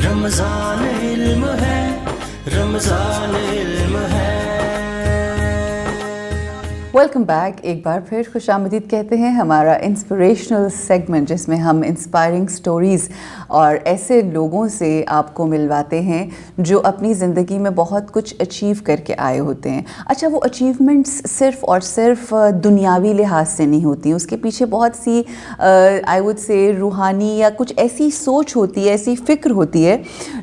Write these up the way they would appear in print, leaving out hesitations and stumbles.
رمضان علم ہے، رمضان علم ہے۔ ویلکم بیک، ایک بار پھر خوش آمدید کہتے ہیں ہمارا انسپریشنل سیگمنٹ، جس میں ہم انسپائرنگ سٹوریز اور ایسے لوگوں سے آپ کو ملواتے ہیں جو اپنی زندگی میں بہت کچھ اچیو کر کے آئے ہوتے ہیں۔ اچھا، وہ اچیومنٹس صرف اور صرف دنیاوی لحاظ سے نہیں ہوتی، اس کے پیچھے بہت سی آئی وڈ سے روحانی یا کچھ ایسی سوچ ہوتی ہے، ایسی فکر ہوتی ہے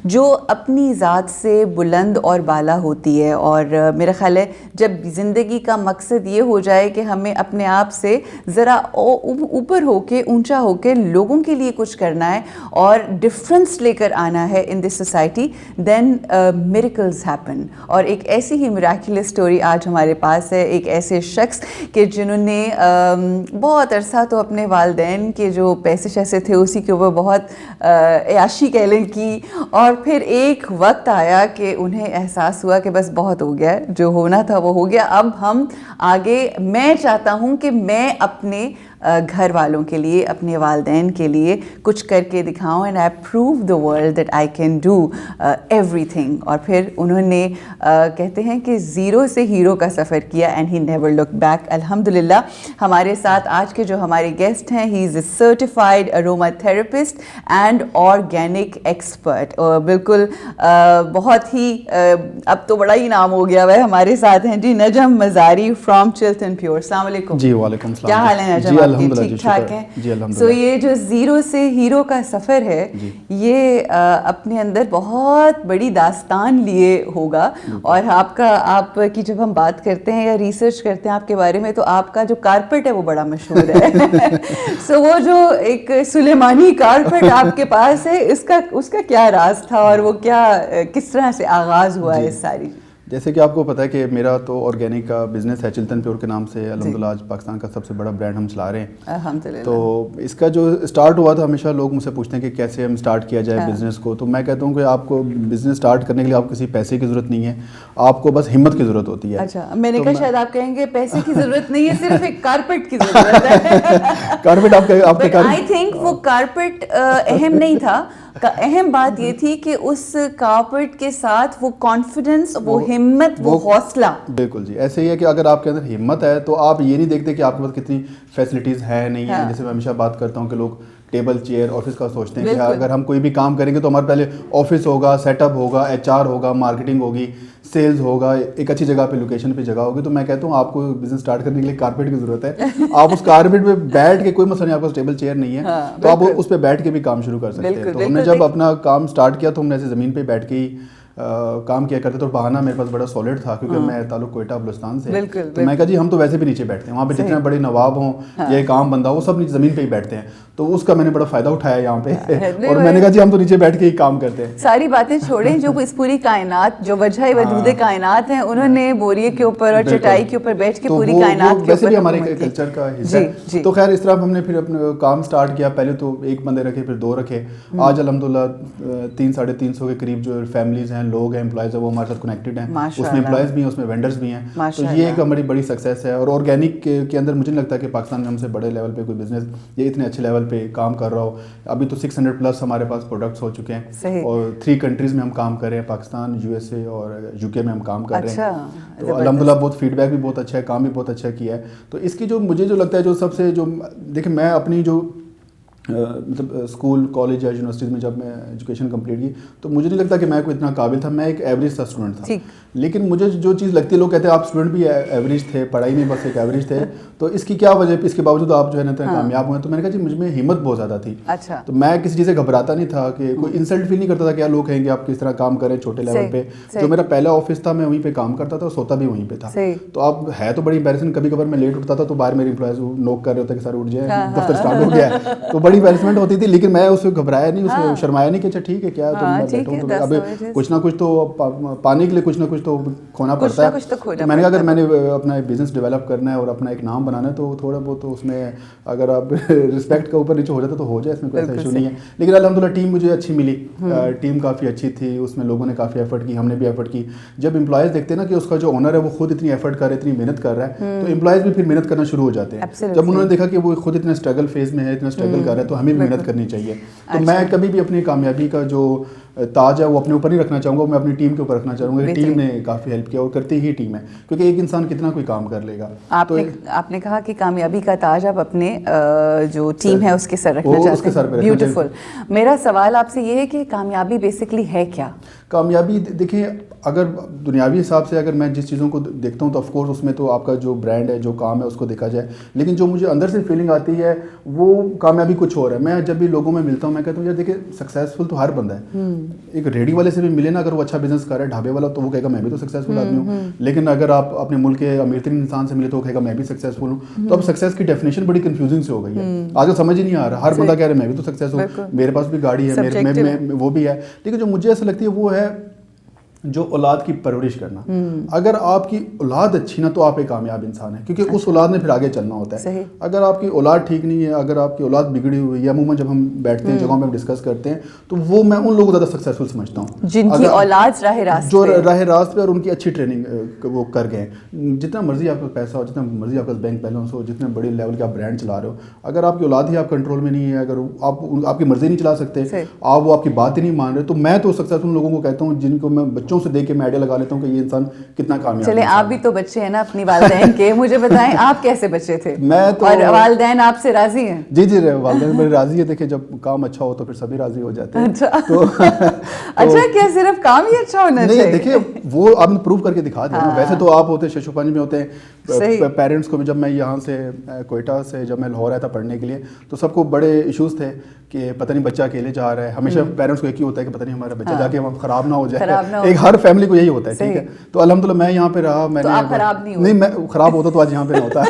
جو اپنی ذات سے بلند اور بالا ہوتی ہے۔ اور میرا خیال ہے جب زندگی کا مقصد یہ ہو جائے کہ ہمیں اپنے آپ سے ذرا اوپر ہو کے، اونچا ہو کے لوگوں کے لیے کچھ کرنا ہے اور ڈفرینس لے کر آنا ہے in this society, then miracles happen. اور ایک ایسی ہی میریکولس اسٹوری آج ہمارے پاس ہے، ایک ایسے شخص کہ جنہوں نے بہت عرصہ تو اپنے والدین کے جو پیسے شیسے تھے اسی کے اوپر بہت عیاشی کہہ لیں کی، اور پھر ایک وقت آیا کہ انہیں احساس ہوا کہ بس بہت ہو گیا، جو ہونا تھا وہ ہو گیا، اب ہم آگے میں چاہتا ہوں کہ میں اپنے گھر والوں کے لیے، اپنے والدین کے لیے کچھ کر کے دکھاؤں، and I prove the world that I can do every thing. اور پھر انہوں نے کہتے ہیں کہ زیرو سے ہیرو کا سفر کیا، and he never look back. الحمدللہ ہمارے ساتھ آج کے جو ہمارے گیسٹ ہیں، he is a certified aromatherapist and organic expert. بالکل بہت ہی اب تو بڑا ہی نام ہو گیا ہے، ہمارے ساتھ ہیں جی نجم مزاری فرام چلتن پیور۔ السلام علیکم جی۔ وعلیکم السلام۔ کیا حال ہے نجم؟ ٹھیک ٹھاک ہیں جی الحمد سو یہ جو زیرو سے ہیرو کا سفر ہے یہ اپنے اندر بہت بڑی داستان لیے ہوگا، اور آپ کی جب ہم بات کرتے ہیں یا ریسرچ کرتے ہیں آپ کے بارے میں تو آپ کا جو کارپٹ ہے وہ بڑا مشہور ہے۔ سو وہ جو ایک سلیمانی کارپٹ آپ کے پاس ہے، اس کا کیا راز تھا اور وہ کیا کس طرح سے آغاز ہوا ہے اس ساری؟ جیسے کہ آپ کو پتہ ہے کہ میرا تو آرگینک کا بزنس ہے چلتن پیور کے نام سے، الحمدللہ آج پاکستان کا سب سے بڑا برانڈ ہم چلا رہے ہیں الحمدللہ۔ تو اس کا جو اسٹارٹ ہوا تھا، ہمیشہ لوگ مجھ سے پوچھتے ہیں کہ کیسے ہم اسٹارٹ کیا جائے بزنس کو، تو میں کہتا ہوں کہ آپ کو بزنس اسٹارٹ کرنے کے لیے آپ کسی پیسے کی ضرورت نہیں ہے، آپ کو بس ہمت کی ضرورت ہوتی ہے۔ اچھا، میں نے کہا شاید آپ کہیں گے پیسے کی ضرورت نہیں ہے، صرف ایک کارپٹ کی ضرورت ہے۔ کارپٹ آپ کے آئی تھنک وہ کارپٹ اہم نہیں تھا، اہم بات یہ تھی کہ اس کارپٹ کے ساتھ وہ کانفیڈنس، وہ ہمت، وہ حوصلہ۔ بالکل جی، ایسے ہی ہے کہ اگر آپ کے اندر ہمت ہے تو آپ یہ نہیں دیکھتے کہ آپ کے پاس کتنی فیسلٹیز ہے نہیں ہے۔ جیسے میں ہمیشہ بات کرتا ہوں کہ لوگ ٹیبل چیئر آفس کا سوچتے ہیں کہ اگر ہم کوئی بھی کام کریں گے تو ہمارے پہلے آفس ہوگا، سیٹ اپ ہوگا، ایچ آر ہوگا، مارکیٹنگ ہوگی، سیلز ہوگا، ایک اچھی جگہ پہ لوکیشن پہ جگہ ہوگی۔ تو میں کہتا ہوں آپ کو بزنس اسٹارٹ کرنے کے لیے کارپیٹ کی ضرورت ہے۔ آپ اس کارپیٹ پہ بیٹھ کے، کوئی مسئلہ نہیں، آپ کے پاس ٹیبل چیئر نہیں ہے تو آپ اس پہ بیٹھ کے بھی کام شروع کر سکتے ہیں۔ تو ہم نے جب اپنا کام اسٹارٹ کیا تو ہم نے ایسے زمین پہ بیٹھ کے ہی کام کیا کرتے تھے، اور بہانہ میرے پاس بڑا سالڈ تھا کیونکہ میں تعلق کوئٹہ بلوچستان سے، تو میں کہا جی ہم تو ویسے بھی نیچے بیٹھتے ہیں، وہاں پہ جتنے بڑے نواب ہوں یا ایک عام بندہ ہو وہ سب نیچے زمین پہ ہی بیٹھتے ہیں، تو اس کا میں نے بڑا فائدہ اٹھایا یہاں پہ، اور میں نے کہا جی ہم تو نیچے بیٹھ کے ہی کام کرتے ہیں۔ ساری باتیں چھوڑیں، جو اس پوری کائنات، جو وجہ وجود کائنات ہیں، انہوں نے بوریے کے اوپر اور چٹائی کے اوپر بیٹھ کے پوری کائنات کے ویسے بھی ہمارے کلچر کا حصہ ہے۔ تو خیر اس طرح ہم نے پھر اپنا کام اسٹارٹ کیا، پہلے تو ایک بندے رکھے، پھر دو رکھے، آج الحمدللہ 300-350 کے قریب جو فیملیز ہیں، لوگ ہیں، امپلائز ہیں، وہ ہمارے ساتھ کنیکٹڈ ہیں، اس میں امپلائز بھی ہیں، اس میں وینڈرز بھی ہیں، تو یہ ایک ہماری بڑی سکسیس ہے۔ اور آرگینک کے اندر مجھے نہیں لگتا کہ پاکستان میں ہم سے بڑے لیول پہ کوئی بزنس یہ اتنے اچھے لیول پہ کام کر رہا ہو۔ ابھی تو 600+ ہمارے پاس پروڈکٹس ہو چکے ہیں، اور 3 کنٹریز میں ہم کام کر رہے ہیں، پاکستان، USA اور UK میں ہم کام کر رہے ہیں۔ تو الحمدللہ بہت فیڈ بیک بھی بہت اچھا ہے، کام بھی بہت اچھا کیا ہے۔ تو اس کی جو مجھے جو لگتا ہے جو سب سے جو دیکھیں، میں اپنی جو مطلب اسکول، کالج یا یونیورسٹیز میں جب میں ایجوکیشن کمپلیٹ کی تو مجھے نہیں لگتا کہ میں کوئی اتنا قابل تھا، میں ایک ایوریج سا اسٹوڈنٹ تھا، لیکن مجھے جو چیز لگتی ہے، لوگ کہتے ہیں آپ اسٹوڈنٹ بھی ایوریج تھے، پڑھائی میں بس ایک ایوریج تھے، تو اس کی کیا وجہ، اس کے باوجود آپ جو ہے نا کامیاب ہوئے؟ تو میں نے کہا جی مجھ میں ہمت بہت زیادہ تھی، تو میں کسی چیز سے گھبراتا نہیں تھا، کہ کوئی انسلٹ فیل نہیں کرتا تھا کہ لوگ کہیں گے آپ کس طرح کام کریں چھوٹے لیول پہ۔ جو میرا پہلا آفس تھا میں وہیں پہ کام کرتا تھا، سوتا بھی وہیں پہ تھا، تو اب ہے تو بڑی امبیرسنگ، کبھی کبھار میں لیٹ اٹھتا تھا تو باہر میرے امپلائز نوک کر رہے ہوتے کہ سر اٹھ جائیں، دفتر اسٹارٹ ہو گیا ہے، تو بڑی امبیرسمنٹ ہوتی تھی، لیکن میں اس سے گھبرایا نہیں، اس میں شرمایا نہیں کہ اچھا ٹھیک ہے کیا تو میں بیٹھوں، تو اب کچھ نہ کچھ تو پانے کے لیے کچھ نہ کچھ تو کھونا پڑتا ہے۔ میں نے کہا اگر میں نے اپنا بزنس ڈیولپ کرنا ہے اور اپنا ایک نام بنانا ہے تو تھوڑا بہت تو اس میں اگر آپ رسپیکٹ کا اوپر نیچے ہو جاتا تو ہو جائے، اس میں کوئی ایسا ایشو نہیں ہے۔ لیکن الحمدللہ ٹیم مجھے اچھی ملی، ٹیم کافی اچھی تھی، اس میں لوگوں نے کافی ایفرٹ کی، ہم نے بھی ایفرٹ کی۔ جب امپلائز دیکھتے ہیں نا کہ اس کا جو اونر ہے وہ خود اتنی ایفرٹ کر رہا ہے، اتنی محنت کر رہا ہے، تو امپلائز بھی پھر محنت کرنا شروع ہو جاتے ہیں۔ جب انہوں نے دیکھا کہ وہ خود اتنے اسٹرگل فیز میں ہے، اتنا اسٹرگل کر رہا ہے، تو ہمیں بھی محنت کرنی چاہیے۔ تو میں کبھی بھی اپنی کامیابی کا جو تاج ہے وہ اپنے اوپر نہیں رکھنا چاہوں گا, میں اپنی ٹیم کے اوپر رکھنا چاہوں گا. ٹیم نے کافی ہیلپ کیا اور کرتی ہی ٹیم ہے, کیونکہ ایک انسان کتنا کوئی کام کر لے گا. آپ نے کہا کہ کامیابی کا تاج آپ اپنے جو ٹیم ہے اس کے سر رکھنا چاہتے ہیں. بیوٹیفل. میرا سوال آپ سے یہ ہے کہ کامیابی بیسکلی ہے کیا؟ کامیابی دیکھیں, اگر دنیاوی حساب سے اگر میں جس چیزوں کو دیکھتا ہوں تو آف کورس اس میں تو آپ کا جو برانڈ ہے, جو کام ہے, اس کو دیکھا جائے. لیکن جو مجھے اندر سے فیلنگ آتی ہے وہ کامیابی کچھ اور ہے. میں جب بھی لوگوں میں ملتا ہوں میں کہتا ہوں یار دیکھیں سکسیزفل تو ہر بندہ ہے. ایک ریڈی والے سے بھی ملے نا, اگر وہ اچھا بزنس کر رہا ہے, ڈھابے والا, تو وہ کہے گا میں بھی تو سکسیزفل آدمی ہوں. لیکن اگر آپ اپنے ملک کے امیر ترین انسان سے ملے تو وہ کہے گا میں بھی سکسیزفل ہوں. تو اب سکسیز کی ڈیفینیشن بڑی کنفیوزنگ سے ہو گئی ہے. آج کل سمجھ ہی نہیں آ رہا, ہر بندہ کہہ رہا ہے میں بھی تو سکسیز ہوں, میرے پاس بھی گاڑی ہے, وہ بھی ہے. لیکن جو مجھے ایسا لگتی ہے وہ ہے جو اولاد کی پرورش کرنا. اگر آپ کی اولاد اچھی نا تو آپ ایک کامیاب انسان ہے, کیونکہ اس اولاد نے پھر آگے چلنا ہوتا ہے. اگر آپ کی اولاد ٹھیک نہیں ہے, اگر آپ کی اولاد بگڑی ہوئی ہے, عموماً جب ہم بیٹھتے ہیں جگہوں میں ڈسکس کرتے ہیں تو وہ میں ان لوگوں کو زیادہ سکسیزفل سمجھتا ہوں جن کی اولاد راہ راست جو راہ راست پہ اور ان کی اچھی ٹریننگ وہ کر گئے. جتنا مرضی آپ کا پیسہ ہو, جتنا مرضی آپ کا بینک بیلنس ہو, جتنے بڑے لیول کے آپ برانڈ چلا رہے ہو, اگر آپ کی اولاد ہی آپ کنٹرول میں نہیں ہے, اگر آپ کی مرضی نہیں چلا سکتے, وہ آپ کی بات ہی نہیں مان رہے, تو میں تو سکسیزفل لوگوں کو کہتا ہوں جن کو میں بچوں سے دیکھ کے میں آئیڈیا لگا لیتا ہوں کہ یہ انسان کتنا کامیاب ہے. چلیں آپ بھی تو بچے ہیں نا اپنی والدین کے, مجھے بتائیں آپ کیسے بچے تھے؟ میں تو, اور والدین آپ سے راضی ہیں؟ جی والدین میرے راضی ہے. دیکھیں جب کام اچھا ہو تو پھر سبھی راضی ہو جاتے ہیں. اچھا, کیا صرف کام ہی اچھا ہونا چاہیے؟ نہیں دیکھیں وہ آپ نے پروو کر کے دکھا دیا نا. ویسے تو آپ ہوتے ششو پنج میں ہوتے ہیں پیرنٹس کو بھی. جب میں یہاں سے کوئٹہ سے جب میں لاہور آیا تھا پڑھنے کے لیے تو سب کو بڑے ایشوز تھے کہ پتہ نہیں بچہ اکیلے جا رہا ہے. ہمیشہ پیرنٹس کو ایک ہی ہوتا ہے کہ پتہ نہیں ہمارا بچہ جا کے خراب نہ ہو جائے. ایک ہر فیملی کو یہی ہوتا ہے, ٹھیک ہے. تو الحمدللہ میں یہاں پہ رہا. میں نے میں خراب ہوتا تو آج یہاں پہ نہ ہوتا.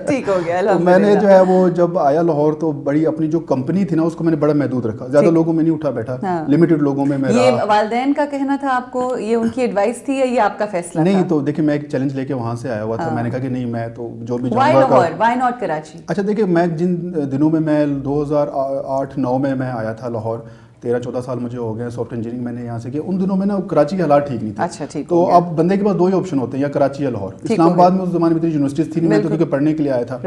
ٹھیک ہو گیا. تو میں نے جو ہے وہ جب آیا لاہور تو بڑی اپنی جو کمپنی تھی نا اس کو میں نے بڑا محدود رکھا. زیادہ لوگوں میں نہیں اٹھا بیٹھا, لمیٹڈ لوگوں میں رہا. یہ والدین کا کہنا تھا آپ کو, یہ ان کی ایڈوائس تھی یا یہ آپ کا فیصلہ تھا؟ نہیں, تو دیکھیں میں ایک چیلنج لے کے وہاں سے آیا ہوا تھا. میں نے کہا کہ نہیں میں تو جو بھی why Lahore, why not Karachi? اچھا دیکھیں میں جن دنوں میں 2008-9 میں آیا تھا لاہور, 13-14 سال مجھے ہو گئے سافٹ انجینئرنگ میں نے یہاں سے کیا. ان دنوں میں نا کراچی کے حالات ٹھیک نہیں تھے. اچھا ٹھیک. تو اب بندے کے پاس دو ہی آپشن ہوتے ہیں, یا کراچی یا لاہور. اسلام آباد میں اس زمانے میں اتنی یونیورسٹیز تھی نہیں, میں تو کیونکہ پڑھنے کے لیے آیا تھا,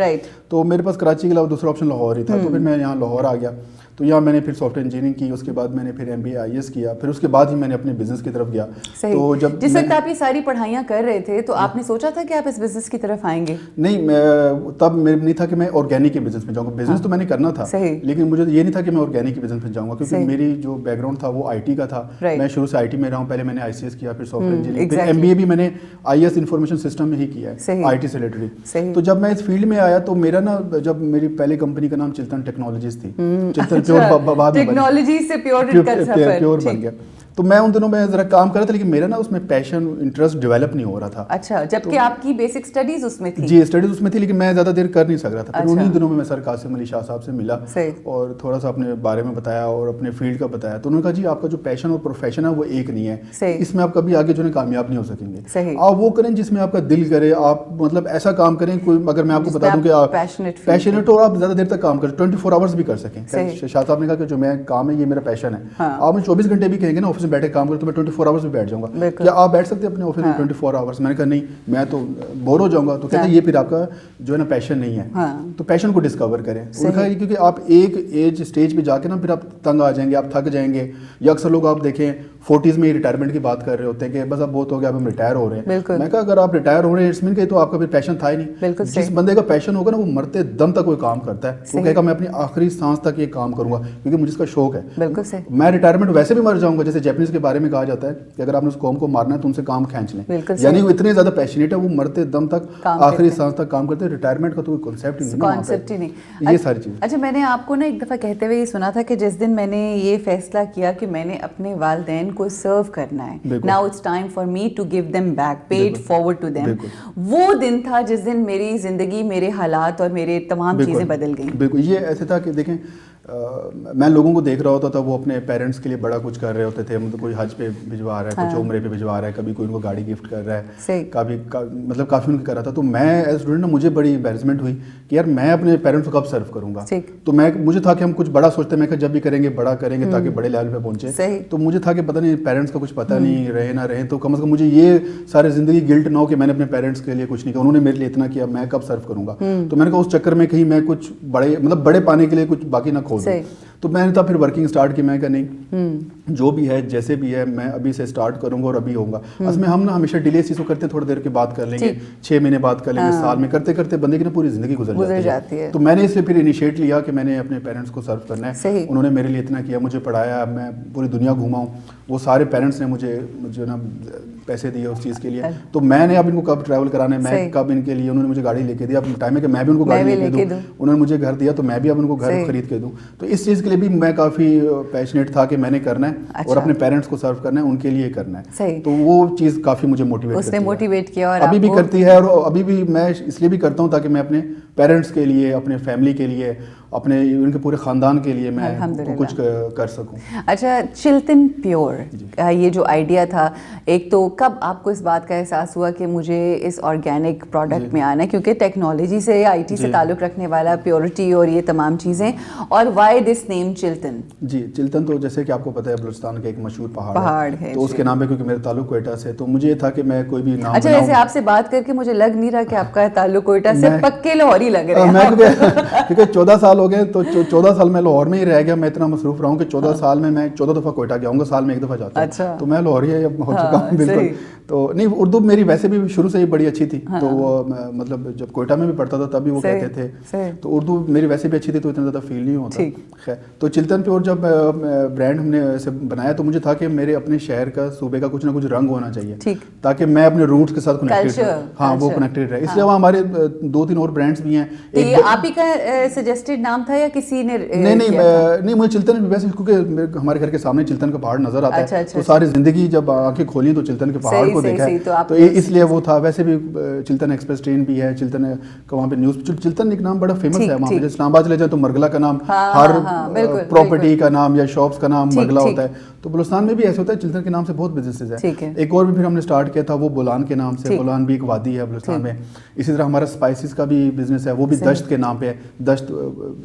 تو میرے پاس کراچی کے علاوہ دوسرا آپشن لاہور ہی تھا. تو پھر میں یہاں لاہور آ گیا. تو یہاں میں نے پھر سافٹ انجینئرنگ کی, اس کے بعد میں نے پھر MBA IAS کیا, پھر اس کے بعد ہی میں نے اپنے بزنس کی طرف گیا. تو جب جس وقت آپ یہ ساری پڑھائیاں کر رہے تھے تو آپ نے سوچا تھا کہ آپ اس بزنس کی طرف آئیں گے؟ نہیں, تب میرے نہیں تھا کہ میں آرگینک کے بزنس میں جاؤں گا. بزنس تو میں نے کرنا تھا, لیکن مجھے یہ نہیں تھا کہ میں آرگینک کے بزنس میں جاؤں گا, کیونکہ میری جو بیک گراؤنڈ تھا وہ IT کا تھا. میں شروع سے IT میں رہا ہوں. پہلے میں نے ICS کیا, پھر سافٹ انجینئرنگ, پھر MBA بھی میں نے IS انفارمیشن سسٹم میں ہی کیا ہے, IT سے ریلیٹڈ. تو جب میں اس فیلڈ میں آیا تو میرا نا, جب میری پہلی کمپنی کا نام چلتن ٹیکنالوجیز تھی, چلتن پیور ٹیکنالوجی سے پیور بن گیا. تو میں ان دنوں میں ذرا کام کر رہا تھا, لیکن میرا نا اس میں پیشن انٹرسٹ ڈیولپ نہیں ہو رہا تھا. اچھا, جبکہ آپ کی بیسک اسٹڈیز اس میں تھی؟ جی اسٹڈیز اس میں تھی, لیکن میں زیادہ دیر کر نہیں سک رہا تھا. پھر انہیں دنوں میں سر قاسم علی شاہ صاحب سے ملا اور تھوڑا سا اپنے بارے میں بتایا اور اپنے فیلڈ کا بتایا. تو انہوں نے کہا جی آپ کا جو پیشن اور پروفیشن ہے وہ ایک نہیں ہے, اس میں آپ کبھی آگے جو ہے کامیاب نہیں ہو سکیں گے. آپ وہ کریں جس میں آپ کا دل کرے, آپ مطلب ایسا کام کریں کوئی, اگر میں آپ کو بتا دوں کہ آپ پیشنیٹ اور آپ زیادہ دیر تک کام کریں, 24 آورس بھی کر سکیں. شاہ صاحب نے کہا کہ جو میں کام ہے یہ میرا پیشن ہے. آپ مجھے 24 گھنٹے بھی کہیں گے نا آفس میں بیٹھے کام کریں تو میں 24 آورس بھی بیٹھ جاؤں گا. کیا آپ بیٹھ سکتے ہیں اپنے آفس میں 24 آورس؟ میں نے کہا نہیں, میں تو بور ہو جاؤں گا. تو کہتے ہیں یہ پھر آپ کا جو ہے نا پیشن نہیں ہے. تو پیشن کو ڈسکور کریں. انہوں نے کہا کیونکہ آپ ایک ایج اسٹیج پہ جا کے نا پھر آپ تنگ آ جائیں گے, آپ تھک جائیں گے. یا اکثر لوگ آپ دیکھیں 40s میں ریٹائرمنٹ کی بات کر رہے ہوتے ہیں کہ بس اب بہت ہو گیا, اب ہم ریٹائر ہو رہے ہیں. میں کہا اگر آپ ریٹائر ہو رہے ہیں اٹس مین کہ تو آپ کا پھر پیشن تھا ہی نہیں. جس بندے کا پیشن ہوگا نا وہ مرتے دم تک کوئی کام کرتا ہے. وہ کہے گا میں اپنی آخری سانس تک یہ کام کروں گا کیونکہ مجھے اس کا شوق ہے. میں ریٹائرمنٹ ویسے بھی مر جاؤں گا, جیسے جیپنیز کے بارے میں کہا جاتا ہے کہ اگر آپ نے اس قوم کو مارنا ہے تو ان سے کام کھینچ لیں. یعنی وہ اتنے زیادہ پیشنیٹ ہے, وہ مرتے دم تک آخری سانس تک کام کرتے ہیں. ریٹائرمنٹ کا تو کوئی کانسیپٹ ہی نہیں. یہ ساری چیز. اچھا, میں نے آپ کو نا ایک دفعہ کہتے ہوئے یہ سنا تھا کہ جس دن میں نے یہ فیصلہ کیا کہ میں نے اپنے والدین کو سرو کرنا ہے, now it's time for me to give them back, pay it forward to them, وہ دن تھا جس دن میری زندگی, میرے حالات اور میرے تمام چیزیں بدل گئیں. بالکل یہ ایسے تھا کہ دیکھیں میں لوگوں کو دیکھ رہا ہوتا تھا, وہ اپنے پیرنٹس کے لیے بڑا کچھ کر رہے ہوتے تھے. مطلب کوئی حج پہ بھجوا رہا ہے, کچھ عمرے پہ بھجوا رہا ہے, کبھی کوئی ان کو گاڑی گفٹ کر رہا ہے, کبھی مطلب کافی ان کو کر رہا تھا. تو میں ایز اسٹوڈنٹ نا مجھے بڑی امبیرسمنٹ ہوئی کہ یار میں اپنے پیرنٹس کو کب سرو کروں گا. تو مجھے تھا کہ ہم کچھ بڑا سوچتے ہیں, میں کہ جب بھی کریں گے بڑا کریں گے تاکہ بڑے لیول پہ پہنچے. تو مجھے تھا کہ پتہ نہیں پیرنٹس کا کچھ پتہ نہیں رہے نہ رہے, تو کم از کم مجھے یہ سارے زندگی گلٹ نہ ہو کہ میں نے اپنے پیرنٹس کے لیے کچھ نہیں کیا, انہوں نے میرے لیے اتنا کیا, میں کب سرو کروں گا. تو میں نے کہا اس چکر میں کہیں میں کچھ بڑے مطلب بڑے پانے کے لیے کچھ باقی نہ کھو دوں. تو میں نے تب پھر ورکنگ اسٹارٹ کی. میں کہا نہیں جو بھی ہے جیسے بھی ہے میں ابھی سے اسٹارٹ کروں گا اور ابھی ہوگا. اصل میں ہم نا ہمیشہ ڈیلے چیز کو کرتے ہیں, تھوڑی دیر کے بعد کر لیں گے, 6 مہینے بعد کر لیں گے, سال میں کرتے کرتے بندے کی نا پوری زندگی گزر جاتی ہے. تو میں نے اس لیے پھر انیشیٹ لیا کہ میں نے اپنے پیرنٹس کو سرو کرنا ہے. انہوں نے میرے لیے اتنا کیا, مجھے پڑھایا, میں پوری دنیا گھوما ہوں. وہ سارے پیرنٹس نے مجھے نا پیسے دیے اس چیز کے لیے. تو میں نے اب ان کو کب ٹریول کرانا ہے, میں کب ان کے لیے, انہوں نے مجھے گاڑی لے کے دیا. اب ٹائم ہے کہ میں بھی ان کو گاڑی لے کے دوں. انہوں نے مجھے گھر دیا تو میں بھی اب ان کو گھر خرید کے دوں. تو اس چیز کے لیے بھی میں کافی پیشنیٹ تھا کہ میں نے کرنا ہے اور اپنے پیرنٹس کو سرو کرنا ہے, ان کے لیے کرنا ہے. تو وہ چیز کافی مجھے موٹیویٹ کیا اور ابھی بھی کرتی ہے. اور ابھی بھی میں اس لیے بھی کرتا ہوں تاکہ میں اپنے پیرنٹس کے لیے, اپنے فیملی کے لیے, اپنے ان کے پورے خاندان کے لیے میں کچھ کر سکوں. اچھا, چلتن پیور یہ جو آئیڈیا تھا, ایک تو کب آپ کو اس بات کا احساس ہوا کہ مجھے اس آرگینک پروڈکٹ میں آنا ہے, کیونکہ ٹیکنالوجی سے آئی ٹی سے تعلق رکھنے والا, پیورٹی اور یہ تمام چیزیں, اور وائی دس نیم چلتن؟ جی, چلتن تو جیسے کہ آپ کو پتہ ہے بلوچستان کا ایک مشہور پہاڑ ہے, تو اس کے نام پہ کیونکہ میرا تعلق کوئٹہ سے, تو مجھے یہ تھا کہ میں کوئی بھی نام. اچھا, ویسے آپ سے بات کر کے مجھے لگ نہیں رہا کہ آپ کا تعلق کوئٹہ سے, پکے لاہوری لگ رہے ہیں. کیونکہ 14 سال ہو گئے, تو 14 سال میں لاہور میں ہی رہ گیا. میں اتنا مصروف رہا ہوں کہ 14 سال میں 14 دفعہ کوئٹہ گیا ہوں گا, سال میں 1 دفعہ جاتا ہوں. تو میں لاہوری ہو چکا ہوں بالکل. تو نہیں, اردو میری ویسے بھی شروع سے ہی بڑی اچھی تھی. تو وہ مطلب جب کوئٹہ میں بھی پڑھتا تھا تب بھی وہ کہتے تھے, تو اردو میری ویسے بھی اچھی تھی, تو اتنا زیادہ فیل نہیں ہوتا. خیر, تو چلتن پیور جب برانڈ ہم نے ایسے بنایا, تو مجھے تھا کہ میرے اپنے شہر کا, صوبے کا کچھ نہ کچھ رنگ ہونا چاہیے, تاکہ میں اپنے روٹس کے ساتھ کنیکٹڈ رہوں. ہاں, وہ کنیکٹڈ رہے. اس لیے ہمارے 2-3 اور برانڈس بھی ہیں. آپ ہی کا سجیسٹڈ نام تھا یا کسی نے؟ نہیں, مجھے چلتن ویسے, کیونکہ ہمارے گھر کے سامنے چلتن کا پہاڑ نظر آتا ہے, تو ساری زندگی جب آنکھیں کھولی تو چلتن کے پہاڑ کو دیکھا ہے, تو اس لیے وہ تھا. ویسے بھی چلتن ایکسپریس ٹرین بھی ہے, چلتن کا وہاں پہ نیوز, چلتن ایک نام بڑا فیمس ہے وہاں پہ. اسلام آباد چلے جائیں تو مرگلا کا نام, ہر پراپرٹی کا نام یا شاپس کا نام مرگلا ہوتا ہے. تو بلوچستان میں بھی ایسے ہوتا ہے, چلتن کے نام سے بہت بزنسز ہیں. ایک اور بھی پھر ہم نے اسٹارٹ کیا تھا, وہ بولان کے نام سے. بولان بھی ایک وادی ہے بلوچستان میں. اسی طرح ہمارا اسپائسز کا بھی بزنس ہے, وہ بھی دشت کے نام پہ ہے. دشت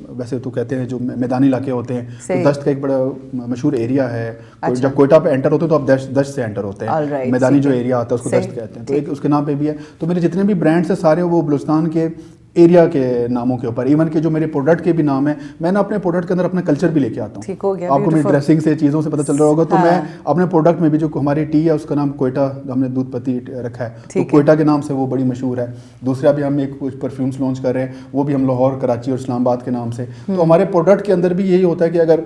ویسے تو کہتے ہیں جو میدانی علاقے ہوتے ہیں, تو دشت کا ایک بڑا مشہور ایریا ہے. جب کوئٹہ پہ انٹر ہوتے ہیں تو آپ دشت سے انٹر ہوتے ہیں, میدانی جو ایریا آتا ہے اس کو دشت کہتے ہیں. تو ایک اس کے نام پہ بھی ہے. تو میرے جتنے بھی برانڈس ہیں سارے وہ بلوچستان کے ایریا کے ناموں کے اوپر. ایون کہ جو میرے پروڈکٹ کے بھی نام ہیں, میں نا اپنے پروڈکٹ کے اندر اپنا کلچر بھی لے کے آتا ہوں. آپ کو میری ڈریسنگ سے, چیزوں سے پتہ چل رہا ہوگا. تو میں اپنے پروڈکٹ میں بھی, جو ہماری ٹی ہے اس کا نام کوئٹہ, ہم نے دودھ پتی رکھا ہے, تو کوئٹہ کے نام سے وہ بڑی مشہور ہے. دوسرا بھی ہم ایک کچھ پرفیومس لانچ کر رہے ہیں, وہ بھی ہم لاہور, کراچی اور اسلام آباد کے نام سے. تو ہمارے پروڈکٹ کے اندر بھی یہی ہوتا ہے کہ اگر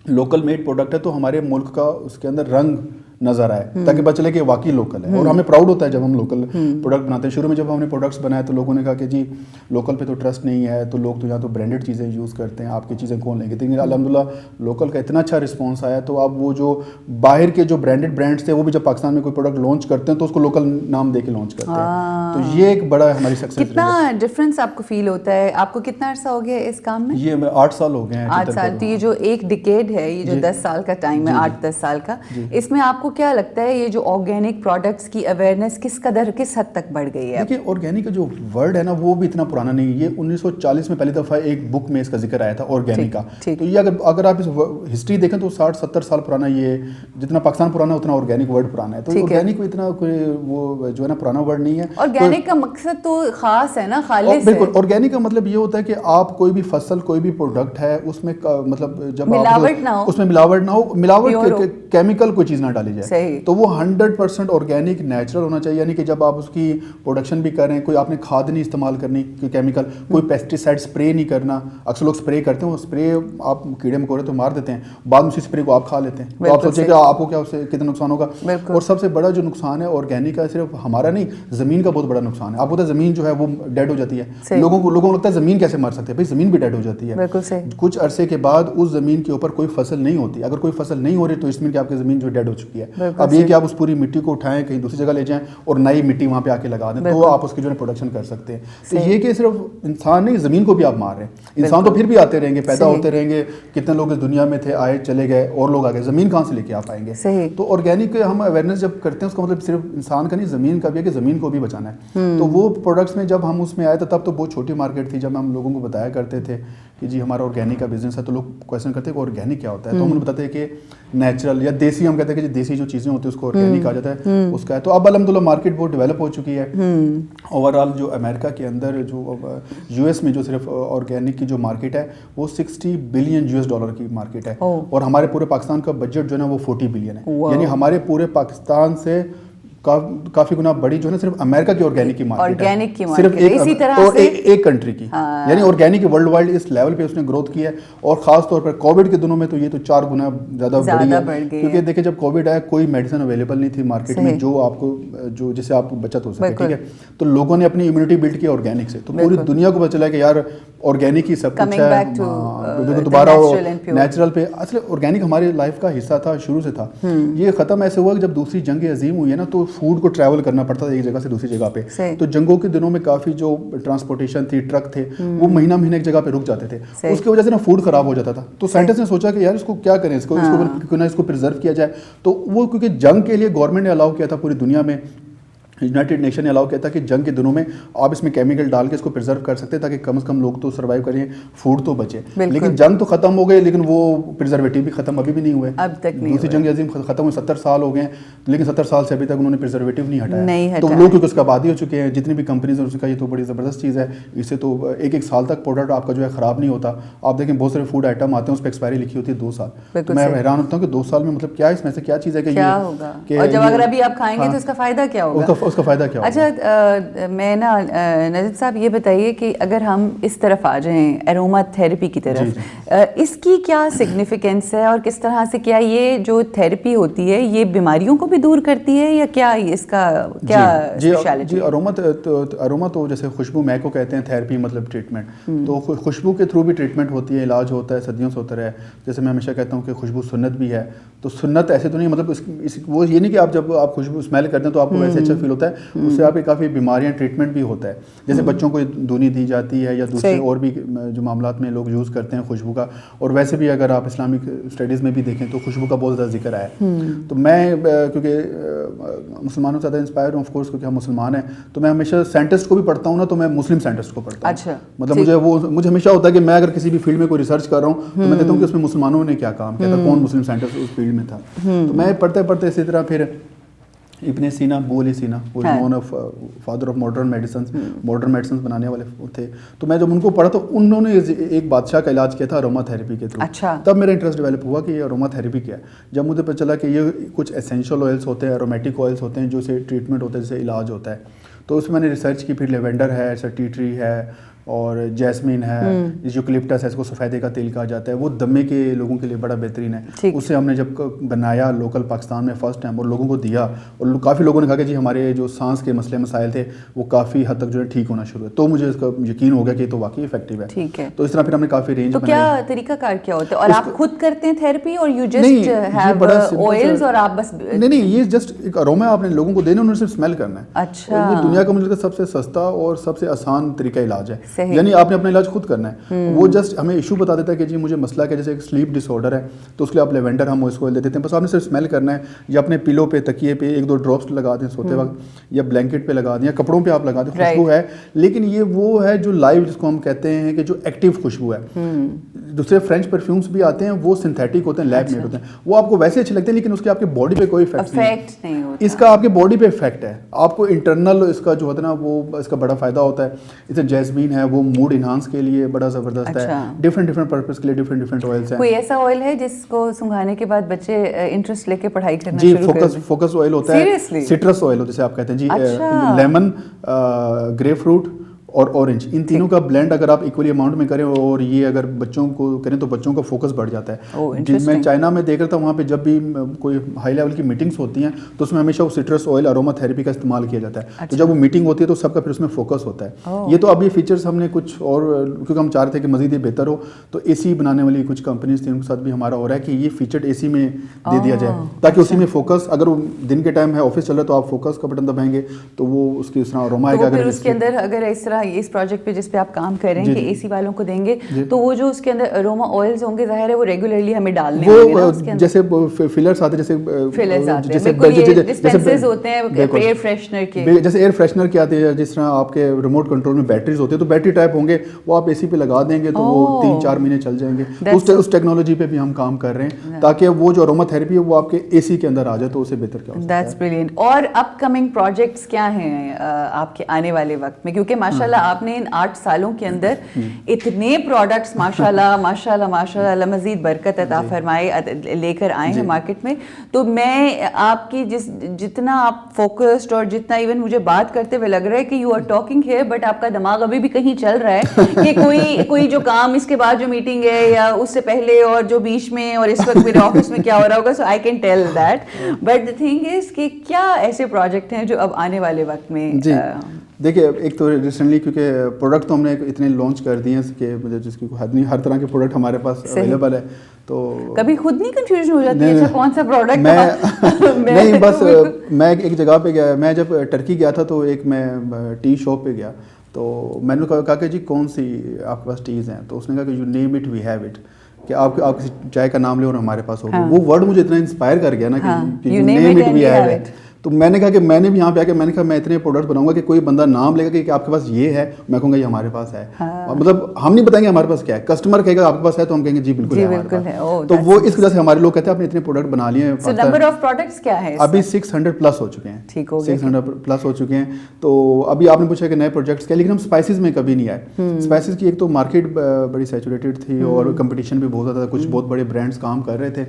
لوکل میڈ پروڈکٹ ہے تو ہمارے ملک کا اس کے اندر رنگ نظر آئے, تاکہ پتہ چلے کہ واقعی لوکل ہے. اور ہمیں پراؤڈ ہوتا ہے جب ہم لوکل پروڈکٹ بناتے ہیں. شروع میں جب ہم نے پروڈکٹس بنائے تو لوگوں نے کہا کہ جی لوکل پہ تو ٹرسٹ نہیں ہے, تو لوگ تو یہاں تو برانڈیڈ چیزیں یوز کرتے ہیں, آپ کی چیزیں کون لیں گے. لیکن الحمدللہ لوکل کا اتنا اچھا رسپانس آیا, تو اب وہ جو باہر کے جو برانڈیڈ برانڈس تھے, وہ بھی جب پاکستان میں کوئی پروڈکٹ لانچ کرتے ہیں تو اس کو لوکل نام دے کے لانچ کرتے ہیں. تو یہ ایک بڑا ہماری سکسیس. کتنا ڈفرینس آپ کو فیل ہوتا ہے؟ آپ کو کتنا عرصہ ہو گیا اس کام میں؟ یہ 8 سال ہو گئے ہیں. 8 سال. تو یہ جو ایک ڈیکیڈ ہے, یہ جو 10 سال کا ٹائم ہے, 8-10 سال کا, اس میں آپ کو کیا لگتا ہے یہ جو آرگینک پروڈکٹس کی اویئرنیس کس حد تک بڑھ گئی ہے؟ دیکھیے, آرگینک کا جو ورڈ ہے نا, وہ بھی اتنا پرانا نہیں ہے. یہ 1940 میں پہلی دفعہ ایک بک میں اس کا ذکر آیا تھا, آرگینک کا. تو یہ اگر آپ اس ہسٹری دیکھیں تو 60-70 سال پرانا, یہ جتنا پاکستان پرانا اتنا آرگینک ورڈ پرانا ہے. تو آرگینک کو اتنا کوئی وہ جو ہے نا پرانا ورڈ نہیں ہے. آرگینک کا مقصد تو خاص ہے نا, خالص. بالکل, آرگینک کا مطلب یہ ہوتا ہے کہ آپ کوئی بھی فصل, کوئی بھی پروڈکٹ ہے, اس میں مطلب جب ملاوٹ نہ ہو, اس میں ملاوٹ نہ ہو, ملاوٹ کیمیکل کوئی چیز نہ ڈالی جائے. تو وہ 100% آرگینک نیچرل ہونا چاہیے. یعنی کہ جب آپ اس کی پروڈکشن بھی کر رہے ہیں, کوئی آپ نے کھاد نہیں استعمال کرنی, کوئی کیمیکل, کوئی پیسٹیسائڈ اسپرے نہیں کرنا. اکثر لوگ اسپرے کرتے ہیں, وہ اسپرے آپ کیڑے مکوڑے تو مار دیتے ہیں, بعد میں اسی اسپرے کو آپ کھا لیتے ہیں. تو آپ سوچیں کہ آپ کو کیا اس سے کتنا نقصان ہوگا. اور سب سے بڑا جو نقصان ہے آرگینک کا, صرف ہمارا نہیں, زمین کا بہت بڑا نقصان ہے. آپ کو پتہ ہے زمین جو ہے وہ ڈیڈ ہو جاتی ہے. لوگوں کو لگتا ہے زمین کیسے مر سکتے ہیں, بھائی زمین بھی ڈیڈ ہو جاتی ہے. کچھ عرصے کے بعد اس زمین کے اوپر کوئی فصل نہیں ہوتی. اگر کوئی فصل نہیں ہو رہی تو اس میں کہ آپ کی زمین جو ڈیڈ ہو چکی ہے. اب یہ کہ آپ اس پوری مٹی کو اٹھائیں, کہیں دوسری جگہ لے جائیں اور نئی مٹی وہاں پہ آ کے لگا دیں, تو آپ اس کی جو ہے پروڈکشن کر سکتے ہیں. تو یہ کہ صرف انسان نہیں, زمین کو بھی آپ مار رہے ہیں. انسان تو پھر بھی آتے رہیں گے, پیدا ہوتے رہیں گے, کتنے لوگ اس دنیا میں تھے, آئے چلے گئے, اور لوگ آگے, زمین کہاں سے لے کے آپ آئیں گے. تو آرگینک ہم اویئرنیس جب کرتے ہیں, اس کا مطلب صرف انسان کا نہیں, زمین کا بھی ہے کہ زمین کو بھی بچانا ہے. تو وہ پروڈکٹس میں جب ہم اس میں آئے تھے تب تو بہت چھوٹی مارکیٹ تھی. جب ہم لوگوں کو بتایا کرتے تھے کہ جی ہمارا آرگینک کا بزنس ہے, تو لوگ کویشچن کرتے ہیں کہ آرگینک کیا ہوتا ہے, تو ہم انہیں بتاتے ہیں کہ نیچرل یا دیسی, ہم کہتے ہیں کہ دیسی جو چیزیں ہوتی ہیں اس کو آرگینک کہا جاتا ہے, اس کا ہے. تو اب الحمدللہ مارکیٹ بہت ڈیولپ ہو چکی ہے. اوور آل جو امریکہ کے اندر جو یو ایس میں جو صرف آرگینک کی جو مارکیٹ ہے وہ $60 بلین کی مارکیٹ ہے, اور ہمارے پورے پاکستان کا بجٹ جو ہے نا وہ $40 بلین ہے. یعنی ہمارے پورے پاکستان سے کافی گنا بڑی جو ہے نا صرف امریکہ کی آرگینک کی مارکیٹ ہے, صرف ایک کنٹری کی. یعنی آرگینک ورلڈ وائڈ اس لیول پہ اس نے گروتھ کی ہے, اور خاص طور پر کووڈ کے دنوں میں تو یہ تو 4 گنا زیادہ بڑھی ہے, کیونکہ دیکھیں جب کووڈ آیا کوئی میڈیسن اویلیبل نہیں تھی مارکیٹ میں جو آپ کو جو جس سے آپ کو بچت ہو سکے, ٹھیک ہے. تو لوگوں نے اپنی امیونٹی بلڈ کی آرگینک سے, تو پوری دنیا کو پتہ چلا کہ یار آرگینک ہی سب کچھ ہے, بالکل دوبارہ نیچرل پہ. اصل آرگینک ہماری لائف کا حصہ تھا, شروع سے تھا. یہ ختم ایسے ہوا کہ جب دوسری جنگ عظیم ہوئی ہے نا, تو فوڈ کو ٹریول کرنا پڑتا تھا ایک جگہ سے دوسری جگہ پہ. تو جنگوں کے دنوں میں کافی جو ٹرانسپورٹیشن تھی, ٹرک تھے, وہ مہینہ ایک جگہ پہ رک جاتے تھے. اس کی وجہ سے نا فوڈ خراب ہو جاتا تھا. تو سائنٹسٹ نے سوچا کہ یار اس کو کیا کریں, اس کو پرزرو کیا جائے. تو وہ کیونکہ جنگ کے لیے گورنمنٹ نے الاؤ کیا تھا پوری دنیا میں, یونائٹڈ نیشن نے الاؤ کیا تھا کہ جنگ کے دنوں میں آپ اس میں کیمیکل ڈال کے اس کو پرزرو کر سکتے ہیں تاکہ کم از کم لوگ تو سروائیو کریں, فوڈ تو بچے. لیکن جنگ تو ختم ہو گئے, لیکن وہ پرزرویٹو بھی ختم ابھی بھی نہیں ہوئے. دوسری جنگ عظیم ختم ہوئے 70 سال ہو گئے, لیکن 70 سال سے ابھی تک انہوں نے پرزرویٹو نہیں ہٹایا. تو لوگ کیونکہ اس کا آبادی ہو چکے ہیں, جتنی بھی کمپنیز ہیں اس کا یہ تو بڑی زبردست چیز ہے. اس سے تو ایک سال تک پروڈکٹ آپ کا جو ہے خراب نہیں ہوتا. آپ دیکھیں بہت سارے فوڈ آئٹم آتے ہیں اس پہ ایکسپائری لکھی ہوتی ہے 2 سال. میں حیران ہوتا ہوں کہ 2 سال میں مطلب کیا اس میں سے کیا چیز ہے کہ کیا ہوگا, اور جب اگر ابھی آپ کھائیں گے تو اس کا فائدہ کیا ہوگا, اس کا فائدہ کیا ہوگا. اچھا میں نا نجد صاحب یہ بتائیے کہ اگر ہم اس طرف آ جائیں ایروما تھیراپی کی طرف, اس کی کیا سگنیفیکنس ہے, اور کس طرح سے کیا یہ جو تھیراپی ہوتی ہے یہ بیماریوں کو بھی دور کرتی ہے, یا کیا اس کا کیا اسپیشلٹی؟ جی اروما تو جیسے خوشبو مہک کو کہتے ہیں تھیراپی مطلب ٹریٹمنٹ. تو خوشبو کے تھرو بھی ٹریٹمنٹ ہوتی ہے, علاج ہوتا ہے, صدیوں سے ہوتا رہا ہے. جیسے میں ہمیشہ کہتا ہوں کہ خوشبو سنت بھی ہے. تو سنت ایسے تو نہیں, مطلب وہ یہ نہیں کہ آپ جب آپ خوشبو اسمیل کرتے ہیں تو آپ کو ویسے اچھا فیل ہوتا ہے, اس سے آپ کے کافی بیماریاں ٹریٹمنٹ بھی ہوتا ہے. جیسے بچوں کو دھونی دی جاتی ہے یا دوسرے اور بھی جو معاملات میں لوگ یوز کرتے ہیں خوشبو کا. اور ویسے بھی اگر آپ اسلامک اسٹڈیز میں بھی دیکھیں تو خوشبو کا بہت زیادہ ذکر آیا ہے. تو میں کیونکہ مسلمانوں سے زیادہ انسپائر ہوں آف کورس, کیونکہ ہم مسلمان ہیں, تو میں ہمیشہ سائنٹسٹ کو بھی پڑھتا ہوں نا, تو میں مسلم سائنٹسٹ کو پڑھتا ہوں. اچھا, مطلب مجھے ہمیشہ ہوتا ہے کہ میں اگر کسی بھی فیلڈ میں کوئی ریسرچ کر رہا ہوں تو میں دیکھتا ہوں کہ اس میں مسلمانوں نے کیا کام کیا تھا, کون مسلم سائنٹسٹ اس فیلڈ میں تھا. تو میں پڑھتے اسی طرح پھر ابن سینا, ابو علی سینا, وہ known of father of modern medicines بنانے والے تھے. تو میں جب ان کو پڑھا تو انہوں نے ایک بادشاہ کا علاج کیا تھا اروما تھیراپی کے تھرو. تب میرا انٹرسٹ ڈیولپ ہوا کہ یہ اروما تھیراپی کیا ہے. جب مجھے پتہ چلا کہ یہ کچھ اسینشل آئلس ہوتے ہیں, ارومیٹک آئلس ہوتے ہیں جو سے ٹریٹمنٹ ہوتا ہے, جیسے علاج ہوتا ہے, تو اس میں نے ریسرچ کی. پھر لیونڈر ہے, ٹی ٹری ہے, اور جیسمین ہے, یوکلپٹس ہے, اس کو سفیدے کا تیل کہا جاتا ہے, وہ دمے کے لوگوں کے لیے بڑا بہترین ہے. اسے ہم نے جب بنایا لوکل پاکستان میں فرسٹ ٹائم اور لوگوں کو دیا, اور کافی لوگوں نے کہا کہ جی ہمارے جو سانس کے مسائل تھے وہ کافی حد تک جو ہے ٹھیک ہونا شروع ہے. تو مجھے اس کا یقین ہو گیا کہ یہ تو واقعی افیکٹو ہے. ٹھیک ہے, تو اس طرح پھر ہم نے کافی رینج. تو کیا طریقہ کار کیا ہوتا ہے, اور آپ خود کرتے ہیں تھیراپی, اور یو جسٹ ہیو آئلز اور آپ بس؟ نہیں, یہ جسٹ ایک اروما آپ نے لوگوں کو دینا, انہوں نے صرف اسمیل کرنا ہے. اچھا, یہ دنیا کا مجھے سب سے سستا اور سب سے آسان طریقہ علاج ہے. یعنی آپ نے اپنا علاج خود کرنا ہے. وہ جسٹ ہمیں ایشو بتا دیتا ہے کہ جی مجھے مسئلہ ہے, جیسے ایک سلیپ ڈس آرڈر ہے, تو اس کے لیے آپ لیونڈر ہم اس کو دے دیتے ہیں. بس آپ نے صرف اسمیل کرنا ہے, یا اپنے پیلو پہ, تکیے پہ 1-2 ڈراپس لگا دیں سوتے وقت, یا بلینکٹ پہ لگا دیں, یا کپڑوں پہ آپ لگا دیں. خوشبو ہے, لیکن یہ وہ ہے جو لائیو, جس کو ہم کہتے ہیں کہ جو ایکٹیو خوشبو ہے. دوسرے فرینچ پرفیومس بھی آتے ہیں, وہ سنتھیٹک ہوتے ہیں, لیب میڈ ہوتے ہیں, وہ آپ کو ویسے اچھے لگتے ہیں, لیکن اس کے آپ کے باڈی پہ کوئی افیکٹ نہیں ہوتا. اس کا آپ کے باڈی پہ افیکٹ ہے. آپ کو انٹرنل اس کا جو ہوتا ہے نا, وہ اس کا بڑا فائدہ ہوتا ہے. جیسے جیسمین ہے, وہ موڈ انہانس کے لیے بڑا زبردست ہے. ڈفرینٹ پرپز کے لیے ڈفرینٹ آئلس ہیں. کوئی ایسا آئل ہے جس کو سنگھانے کے بعد بچے انٹرسٹ لے کے پڑھائی کرنا شروع کر دیں؟ فوکس آئل ہوتا ہے, سٹرس آئل جسے آپ کہتے ہیں جی, لیمن, گریپ فروٹ اور اورنج, ان تینوں کا بلینڈ اگر آپ ایکولی اماؤنٹ میں کریں اور یہ اگر بچوں کو کریں تو بچوں کا فوکس بڑھ جاتا ہے. میں چائنا میں دیکھ رہا تھا, وہاں پہ جب بھی کوئی ہائی لیول کی میٹنگس ہوتی ہیں تو اس میں ہمیشہ وہ سٹرس آئل اروما تھیراپی کا استعمال کیا جاتا ہے. تو جب وہ میٹنگ ہوتی ہے تو سب کا پھر اس میں فوکس ہوتا ہے. یہ تو اب یہ فیچرس ہم نے کچھ اور, کیونکہ ہم چاہ رہے تھے کہ مزید یہ بہتر ہو, تو اے سی بنانے والی کچھ کمپنیز تھیں, ان کے ساتھ بھی ہمارا ہو رہا ہے کہ یہ فیچرڈ اے سی میں دے دیا جائے, تاکہ اسی میں فوکس, اگر وہ دن کے ٹائم ہے, آفس چل رہا ہے, تو آپ فوکس کا بٹن دبائیں گے تو وہ اس کی اس طرح اروما آئے گا. اگر اس کے اندر اگر اس طرح اس پروجیکٹ پہ جس پہ آپ کام کر رہے ہیں کہ اے سی والوں کو دیں گے, تو وہ جو اس کے اندر اروما آئلز ہوں گے, ظاہر ہے وہ ریگولرلی ہمیں ڈالنے ہوں گے اس کے اندر, جیسے فلرز آتے ہیں, جیسے ڈسپینسرز ہوتے ہیں ایئر فریشنر کے, جیسے ایئر فریشنر کے آتے ہیں, جس طرح آپ کے ریموٹ کنٹرول میں بیٹریز ہوتے ہیں, تو بیٹری ٹائپ ہوں گے, وہ آپ اے سی پہ لگا دیں گے تو وہ 3-4 مہینے چل جائیں گے. اس ٹیکنالوجی پہ بھی ہم کام کر رہے ہیں تاکہ وہ جو اروما تھیراپی ہے وہ آپ کے اے سی کے اندر آ جائے, تو اسے بہتر کیا ہو سکتا ہے. That's brilliant. اور اپ کمنگ پروجیکٹس کیا ہیں آپ کے آنے والے وقت میں, کیونکہ ماشاءاللہ آپ نے ان 8 سالوں کے اندر اتنے پروڈکٹس ماشاءاللہ مزید برکت عطا فرمائے لے کر آئے ہیں مارکیٹ میں. تو میں آپ کی جتنا آپ فوکسڈ اور جتنا ایون مجھے بات کرتے ہوئے لگ رہا ہے کہ you are talking here but آپ کا دماغ ابھی بھی کہیں چل رہا ہے کہ کوئی جو کام اس کے بعد جو میٹنگ ہے یا اس سے پہلے اور جو بیچ میں اور اس وقت میرے آفس میں کیا ہو رہا ہوگا. So I can tell that, but the thing is کہ کیا ایسے پروجیکٹ ہیں جو اب آنے والے وقت میں. دیکھیے, ایک تو ریسنٹلی کیونکہ پروڈکٹ تو ہم نے اتنے لانچ کر دیے ہیں کہ مجھے جس کی کوئی حد نہیں, ہر طرح کے پروڈکٹ ہمارے پاس اویلیبل ہے. تو کبھی خود نہیں کنفیوژن ہو جاتی ہے کون سا پروڈکٹ نہیں, بس میں ایک جگہ پہ گیا, میں جب ٹرکی گیا تھا تو ایک میں ٹی شاپ پہ گیا, تو میں نے کہا کہ جی کون سی آپ کے پاس ٹیز ہیں, تو اس نے کہا کہ you name it we have it, کہ آپ کسی چائے کا نام لے اور ہمارے پاس ہوگا. وہ ورڈ مجھے اتنا انسپائر کر گیا نا کہ you name it we have it. تو میں نے کہا کہ میں نے بھی یہاں پہ آ کے میں نے کہا میں اتنے پروڈکٹ بناؤں گا کہ کوئی بندہ نام لے گا کہ آپ کے پاس یہ ہے, میں کہوں گا یہ ہمارے پاس ہے. مطلب ہم نہیں بتائیں گے ہمارے پاس کیا ہے, کسٹمر کہے گا آپ کے پاس ہے تو ہم کہیں گے جی بالکل ہے. تو وہ اس وجہ سے ہمارے لوگ کہتے ہیں آپ نے اتنے پروڈکٹ بنا لیے ہیں. نمبر آف پروڈکٹس کیا ہے ابھی 600 پلس ہو چکے ہیں. 600 پلس ہو چکے ہیں. تو ابھی آپ نے پوچھا کہ نئے پروجیکٹس کیا, لیکن ہم اسپائسیز میں کبھی نہیں آئے. اسپائسیز کی ایک تو مارکیٹ بڑی سیچوریٹڈ تھی اور کمپٹیشن بھی بہت زیادہ تھا, کچھ بہت بڑے برانڈس کام کر رہے تھے,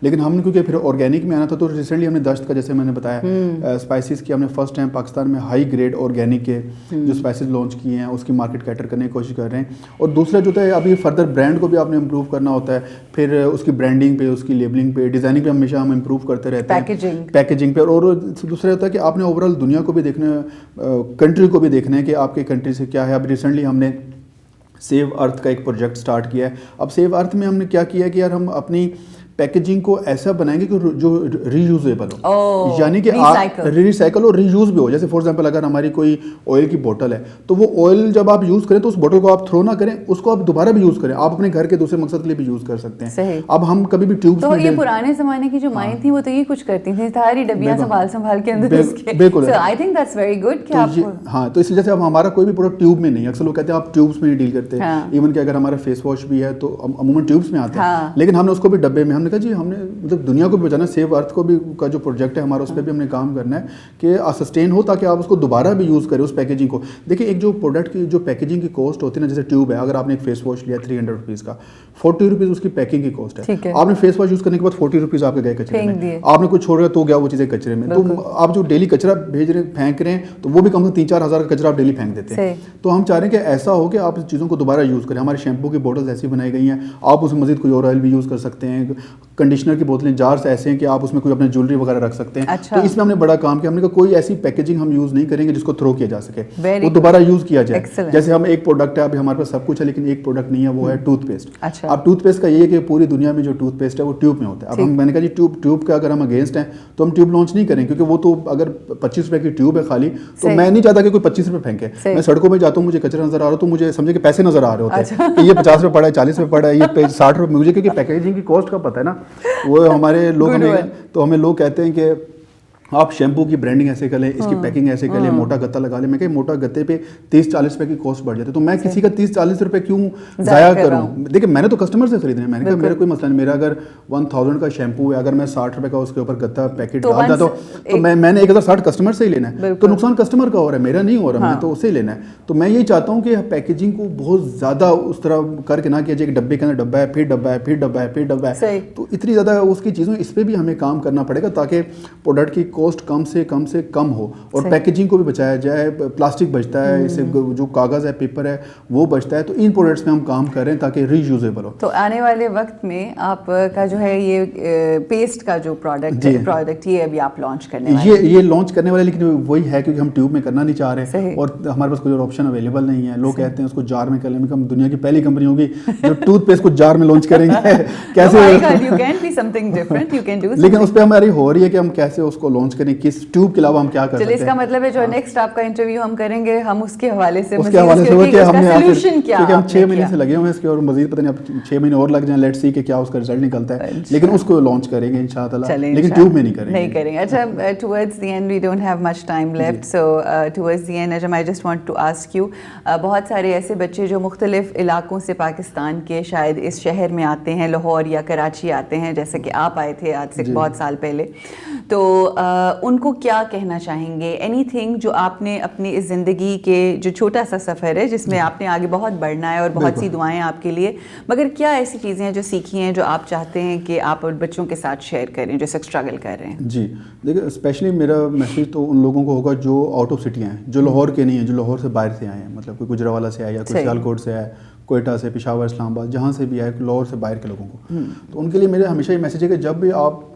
لیکن ہم نے کیونکہ پھر آرگینک میں آنا تھا, تو ریسنٹلی ہم نے دشت کا, جیسے میں نے بتایا, اسپائسیز کی ہم نے فرسٹ ٹائم پاکستان میں ہائی گریڈ آرگینک کے جو اسپائسیز لانچ کیے ہیں, اس کی مارکیٹ کیٹر کرنے کی کوشش کر رہے ہیں. اور دوسرا جو ہے ابھی فردر برانڈ کو بھی آپ نے امپروو کرنا ہوتا ہے, پھر اس کی برانڈنگ پہ, اس کی لیبلنگ پہ, ڈیزائننگ پہ ہمیشہ ہم امپروو کرتے رہتے ہیں, پیکیجنگ پہ. اور دوسرا ہوتا ہے کہ آپ نے اوور آل دنیا کو بھی دیکھنا, کنٹری کو بھی دیکھنا ہے کہ آپ کے کنٹری سے کیا ہے. اب ریسنٹلی ہم نے سیو ارتھ کا ایک پروجیکٹ سٹارٹ کیا ہے. اب سیو ارتھ میں ہم نے کیا کیا ہے کہ یار ہم اپنی پیکیجنگ کو ایسا بنائیں گے کہ جو ری یوزیبل ہو, یعنی کہ ریسائکل اور ری یوز بھی ہو. جیسے فار ایگزامپل اگر ہماری کوئی آئل کی بوٹل ہے, تو وہ آئل جب آپ یوز کریں تو اس بوٹل کو آپ تھرو نہ کریں, اس کو آپ دوبارہ بھی یوز کریں, آپ اپنے گھر کے دوسرے مقصد کے لیے بھی یوز کر سکتے ہیں. اب ہم کبھی بھی ٹیوبس تو یہ پرانے زمانے کی جو مائیں تھیں وہ تو یہ کچھ کرتی تھیں, ساری ڈبیاں سنبھال کے اندر اس کے. بالکل, so I think that's very good کہ آپ. ہاں, تو اس وجہ سے اب ہمارا کوئی بھی پروڈکٹ ٹیوب میں نہیں. اکثر لوگ کہتے ہیں آپ ٹیوبس میں نہیں ڈیل کرتے, ایون کہ اگر ہمارا فیس واش بھی ہے تو عموماً ٹیوبس میں آتا ہے, لیکن ہم نے اس کو بھی ڈبے میں. ہم نے کہا جی ہم نے مطلب دنیا کو بھی بچانا, سیو ارتھ کو بھی کا جو پروجیکٹ ہے ہمارا, اس پہ بھی ہم نے کام کرنا ہے کہ سسٹین ہو تاکہ آپ اس کو دوبارہ بھی یوز کریں اس پیکیجنگ کو. دیکھیں ایک جو پروڈکٹ کی جو پیکیجنگ کی کاسٹ ہوتی ہے نا, جیسے ٹیوب ہے, اگر آپ نے ایک فیس واش لیا 300 روپیز کا, 40 روپیز اس کی پیکنگ کی کاسٹ ہے. آپ نے فیس واش یوز کرنے کے بعد 40 روپیز آپ کے گئے کچرے میں, آپ نے کچھ چھوڑ رہا تو گیا وہ چیزیں کچرے میں. تو آپ جو ڈیلی کچرا بھیج رہے ہیں, پھینک رہے ہیں, تو وہ بھی کم سے کم 3-4 ہزار کا کچرا آپ ڈیلی پھینک دیتے ہیں. تو ہم چاہ رہے ہیں کہ ایسا ہو کہ آپ اس چیزوں کو دوبارہ یوز کریں. ہمارے شیمپو کی بوٹلز ایسی بنائی گئی ہیں, آپ اس میں مزید کوئی اور آئل بھی یوز کر سکتے ہیں. کنڈیشنر کی بوتلیں, جارس ایسے ہیں کہ آپ اس میں کوئی اپنے جویلری وغیرہ رکھ سکتے ہیں. تو اس میں ہم نے بڑا کام کیا, ہم نے کہا کوئی ایسی پیکیجنگ ہم یوز نہیں کریں گے جس کو تھرو کیا جا سکے, وہ دوبارہ یوز کیا جائے. جیسے ہم ایک پروڈکٹ ہے, ابھی ہمارے پاس سب کچھ ہے لیکن ایک پروڈکٹ نہیں ہے, وہ ہے ٹوتھ پیسٹ. اب ٹوتھ پیسٹ کا یہ ہے کہ پوری دنیا میں جو ٹوتھ پیسٹ ہے وہ ٹیوب میں ہوتا ہے. اب میں نے کہا جی ٹیوب کا اگر ہم اگینسٹ ہیں تو ہم ٹیوب لانچ نہیں کریں, کیونکہ وہ تو اگر 25 روپے کی ٹیوب ہے خالی, تو میں نہیں چاہتا کہ کوئی 25 روپے پھینکے. میں سڑکوں پہ جاتا ہوں, مجھے کچرا نظر آ رہا ہو تو مجھے سمجھے کہ پیسے نظر آ رہے ہوتے ہیں کہ یہ 50 روپے پڑا ہے, 40 روپے پڑا ہے, یہ 60 روپے, مجھے کیونکہ پیکیجنگ کی کاسٹ کا پتہ ہے نا. وہ ہمارے لوگ ہمیں لوگ کہتے ہیں کہ آپ شیمپو کی برانڈنگ ایسے کر لیں, اس کی پیکنگ ایسے کر لیں, موٹا گتا لگا لیں. میں کہ موٹا گتے پہ 30-40 روپے کی کاسٹ بڑھ جاتی ہے, تو میں کسی کا 30-40 روپے کیوں ضائع کروں. دیکھیں میں نے تو کسٹمر سے خریدنے, میں نے کہا میرا کوئی مسئلہ نہیں, میرا اگر 1000 کا شیمپو ہے, اگر میں 60 روپے کا اس کے اوپر گتا پیکٹ ڈال دیتا ہوں تو میں نے 1060 کسٹمر سے ہی لینا ہے, تو نقصان کسٹمر کا ہو رہا ہے, میرا نہیں ہو رہا, میں تو اسے لینا ہے. تو میں یہی چاہتا ہوں کہ پیکیجنگ کو بہت زیادہ اس طرح کر کے نہ کیا جائے کہ ڈبے کے اندر ڈبا ہے, پھر ڈبا ہے, پھر ڈبا ہے, پھر ڈبا ہے, تو اتنی زیادہ اس کی چیزوں, اس پہ بھی ہمیں کام کرنا پڑے گا تاکہ پروڈکٹ کی کاسٹ کم سے کم ہو اور پیکیجنگ کو بھی بچایا جائے. پلاسٹک بچتا ہے, اس سے جو کاغذ ہے, پیپر ہے, وہ بچتا ہے. تو ان پروڈکٹس میں ہم کام کر رہے ہیں تاکہ ری یوزیبل ہو. تو آنے والے وقت میں آپ کا جو ہے یہ پیسٹ کا جو پروڈکٹ یہ ابھی آپ لانچ کرنے والے ہیں, یہ لانچ کرنے والے, لیکن وہی ہے کیونکہ ہم ٹیوب میں کرنا نہیں چاہ رہے اور ہمارے پاس کوئی اور آپشن اویلیبل نہیں ہے. لوگ کہتے ہیں اس کو جار میں کر لیں, ہم دنیا کی پہلی کمپنی ہوگی جو ٹوتھ پیسٹ کو جار میں لانچ کریں گے. کیسے, لیکن اس پہ ہماری ہو رہی ہے کہ ہم کیسے اس کو لانچ کریں, کس ٹیوب کے علاوہ ہم کیا کر سکتے ہیں. ہیں. اس کا مطلب ہے جو نیکسٹ آپ کا انٹرویو ہم کریں گے ہم اس کے حوالے سے ہوا کہ ہم نے کیونکہ ہم 6 مہینے سے لگے ہوئے ہیں اس کے, اور مزید پتہ نہیں اب 6 مہینے اور لگ جائیں, لیٹس سی کہ کیا اس کا رزلٹ نکلتا ہے, لیکن اس کو لانچ کریں گے انشاءاللہ, لیکن ٹیوب میں نہیں کریں گے. اچھا, towards the end we don't have much time left, so towards the end um I just want to ask you, بہت سارے ایسے بچے جو مختلف علاقوں سے پاکستان کے شاید اس شہر میں آتے ہیں, لاہور یا کراچی آتے ہیں, جیسے کہ آپ آئے تھے آج سے بہت سال پہلے, تو ان کو کیا کہنا چاہیں گے, اینی تھنگ جو آپ نے اپنی اس زندگی کے جو چھوٹا سا سفر ہے جس میں آپ نے آگے بہت بڑھنا ہے اور بہت سی دعائیں آپ کے لیے, مگر کیا ایسی چیزیں ہیں جو سیکھی ہیں جو آپ چاہتے ہیں کہ آپ بچوں کے ساتھ شیئر کریں جو اسٹرگل کر رہے ہیں؟ جی دیکھیں, اسپیشلی میرا میسیج تو ان لوگوں کو ہوگا جو آؤٹ آف سٹی ہیں, جو لاہور کے نہیں ہیں, جو لاہور سے باہر سے آئے ہیں, مطلب کوئی گجرانوالہ سے آیا یا کوئی سیالکوٹ سے آیا, کوئٹہ سے, پشاور, اسلام آباد, جہاں سے بھی آئے, لاہور سے باہر کے لوگوں کو. تو ان کے لیے میرا ہمیشہ یہ میسیج ہے کہ جب بھی آپ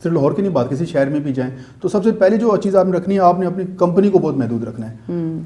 صرف لاہور کی نہیں بات, کسی شہر میں بھی جائیں تو سب سے پہلی جو چیز آپ نے رکھنی ہے, آپ نے اپنی کمپنی کو بہت محدود رکھنا ہے.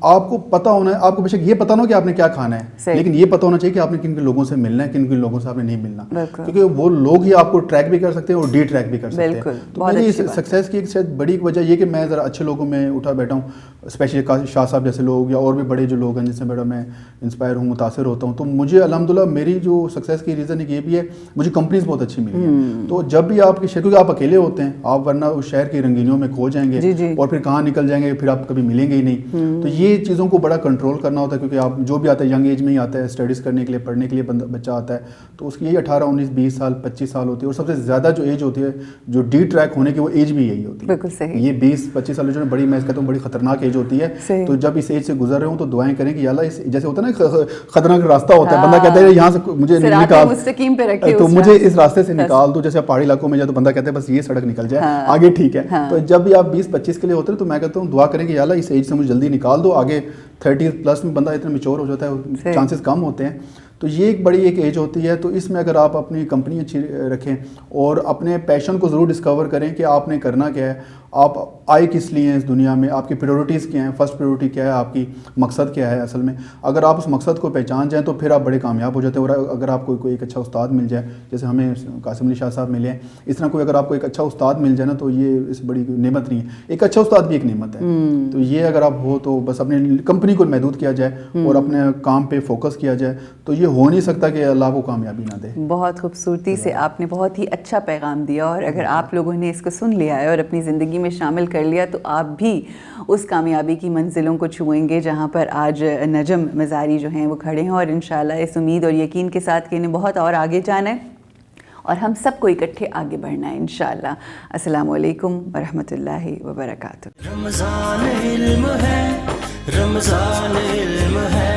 آپ کو پتہ ہونا ہے, آپ کو بے شک یہ پتہ نہ ہو کہ آپ نے کیا کھانا ہے, لیکن یہ پتہ ہونا چاہیے کہ آپ نے کن کن لوگوں سے ملنا ہے, کن کن لوگوں سے آپ نے نہیں ملنا, کیونکہ وہ لوگ ہی آپ کو ٹریک بھی کر سکتے ہیں اور ڈی ٹریک بھی کر سکتے ہیں. تو میری سکسیز کی ایک شاید بڑی وجہ یہ کہ میں ذرا اچھے لوگوں میں اٹھا بیٹھا ہوں, اسپیشلی شاہ صاحب جیسے لوگ یا اور بھی بڑے جو لوگ ہیں جن سے بڑا میں انسپائر ہوں, متاثر ہوتا ہوں. تو مجھے الحمدللہ میری جو سکسیز کی ریزن یہ بھی ہے, مجھے کمپنیز بہت اچھی ملی ہیں. تو جب بھی آپ کے شہر, کیونکہ آپ اکیلے ہوتے ہیں, آپ ورنہ اس شہر کی رنگینیوں میں کھو جائیں گے اور پھر کہاں نکل جائیں گے, پھر آپ کبھی ملیں گے ہی نہیں. تو یہ چیزوں کو بڑا کنٹرول کرنا ہوتا ہے, کیونکہ آپ جو بھی آتا ہے ینگ ایج میں ہی آتا ہے, اسٹڈیز کرنے کے لیے, پڑھنے کے لیے بچہ آتا ہے, تو اس کی یہی 18, 19, 20 سال 25 سال ہوتی ہے. اور سب سے زیادہ جو ایج ہوتی ہے جو ڈی ٹریک ہونے کی, وہ ایج بھی یہی ہوتی ہے. بالکل صحیح. یہ 20-25 سال جو بڑی, میں کہتا ہوں بڑی خطرناک ایج ہوتی ہے. تو جب اس ایج سے گزر رہے ہوں تو دعائیں کریں کہ یا اللہ, جیسے ہوتا ہے نا خطرناک راستہ ہوتا ہے, بندہ کہتا ہے یہاں سے مجھے نکال, تو مجھے اس راستے سے نکال دو. جیسے پہاڑی علاقوں میں جائے تو بندہ کہتا ہے بس یہ سڑک نکل جائے, آگے ٹھیک ہے. تو جب بھی آپ 20-25 کے لیے ہوتے ہیں تو میں کہتا ہوں دعا کریں کہ یا اللہ اس ایج سے مجھے جلدی نکال دو. آگے 30+ میں بندہ اتنا میچور ہو جاتا ہے, چانسز کم ہوتے ہیں. تو یہ ایک بڑی ایک ایج ہوتی ہے. تو اس میں اگر آپ اپنی کمپنی اچھی رکھیں اور اپنے پیشن کو ضرور ڈسکور کریں کہ آپ نے کرنا کیا ہے, آپ آئے کس لیے ہیں اس دنیا میں, آپ کی پریورٹیز کیا ہیں, فرسٹ پریورٹی کیا ہے آپ کی, مقصد کیا ہے اصل میں. اگر آپ اس مقصد کو پہچان جائیں تو پھر آپ بڑے کامیاب ہو جاتے ہیں. اور اگر آپ کو کوئی ایک اچھا استاد مل جائے, جیسے ہمیں قاسم علی شاہ صاحب ملے ہیں, اس طرح کوئی اگر آپ کو ایک اچھا استاد مل جائے نا, تو یہ اس بڑی نعمت نہیں ہے. ایک اچھا استاد بھی ایک نعمت ہے. تو یہ اگر آپ ہو تو بس اپنی کمپنی کو محدود کیا جائے اور اپنے کام پہ فوکس کیا جائے, تو یہ ہو نہیں سکتا کہ اللہ کو کامیابی نہ دے. بہت خوبصورتی سے آپ نے بہت ہی اچھا پیغام دیا, اور اگر آپ لوگوں نے اس کو سن لیا ہے اور اپنی زندگی میں شامل کر لیا تو آپ بھی اس کامیابی کی منزلوں کو چھوئیں گے جہاں پر آج نجم مزاری جو ہیں وہ کھڑے ہیں. اور انشاءاللہ اس امید اور یقین کے ساتھ کہ انہیں بہت اور آگے جانا ہے اور ہم سب کو اکٹھے آگے بڑھنا ہے انشاءاللہ. السلام علیکم ورحمۃ اللہ وبرکاتہ. رمضان علم ہے, رمضان علم ہے.